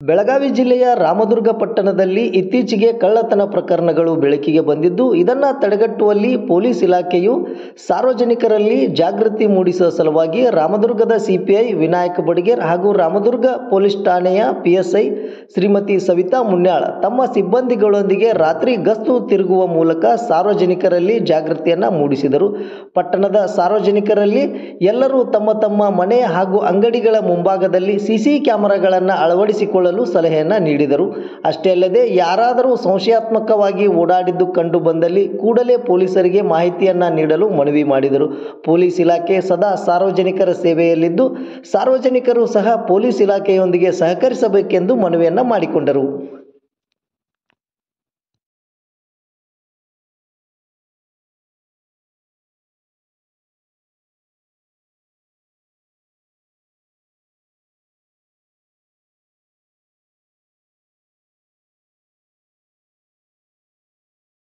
ಬೆಳಗಾವಿ ಜಿಲ್ಲೆಯ ರಾಮದುರ್ಗ ಪಟ್ಟಣದಲ್ಲಿ ಇತ್ತೀಚೆಗೆ ಕಳ್ಳತನ ಪ್ರಕರಣಗಳು ಬೆಳಕಿಗೆ ಬಂದಿದ್ದು, ಇದನ್ನು ತಡೆಗಟ್ಟುವಲ್ಲಿ ಪೊಲೀಸ್ ಇಲಾಖೆಯು ಸಾರ್ವಜನಿಕರಲ್ಲಿ ಜಾಗೃತಿ ಮೂಡಿಸುವ ಸಲುವಾಗಿ ರಾಮದುರ್ಗದ ಸಿಪಿಐ ವಿನಾಯಕ ಬಡಿಗೇರ್ ಹಾಗೂ ರಾಮದುರ್ಗ ಪೊಲೀಸ್ ಠಾಣೆಯ ಪಿಎಸ್ಐ ಶ್ರೀಮತಿ ಸವಿತಾ ಮುನ್ಯಾಳ್ ತಮ್ಮ ಸಿಬ್ಬಂದಿಗಳೊಂದಿಗೆ ರಾತ್ರಿ ಗಸ್ತು ತಿರುಗುವ ಮೂಲಕ ಸಾರ್ವಜನಿಕರಲ್ಲಿ ಜಾಗೃತಿಯನ್ನು ಮೂಡಿಸಿದರು. ಪಟ್ಟಣದ ಸಾರ್ವಜನಿಕರಲ್ಲಿ ಎಲ್ಲರೂ ತಮ್ಮ ತಮ್ಮ ಮನೆ ಹಾಗೂ ಅಂಗಡಿಗಳ ಮುಂಭಾಗದಲ್ಲಿ ಸಿಸಿ ಕ್ಯಾಮೆರಾಗಳನ್ನು ಅಳವಡಿಸಿಕೊಳ್ಳಲು ಸಲಹೆಯನ್ನು ನೀಡಿದರು. ಅಷ್ಟೇ ಅಲ್ಲದೆ ಯಾರಾದರೂ ಸಂಶಯಾತ್ಮಕವಾಗಿ ಓಡಾಡಿದ್ದು ಕಂಡು ಬಂದಲ್ಲಿ ಕೂಡಲೇ ಪೊಲೀಸರಿಗೆ ಮಾಹಿತಿಯನ್ನು ನೀಡಲು ಮನವಿ ಮಾಡಿದರು. ಪೊಲೀಸ್ ಇಲಾಖೆ ಸದಾ ಸಾರ್ವಜನಿಕರ ಸೇವೆಯಲ್ಲಿದ್ದು, ಸಾರ್ವಜನಿಕರು ಸಹ ಪೊಲೀಸ್ ಇಲಾಖೆಯೊಂದಿಗೆ ಸಹಕರಿಸಬೇಕೆಂದು ಮನವಿಯನ್ನು ಮಾಡಿಕೊಂಡರು.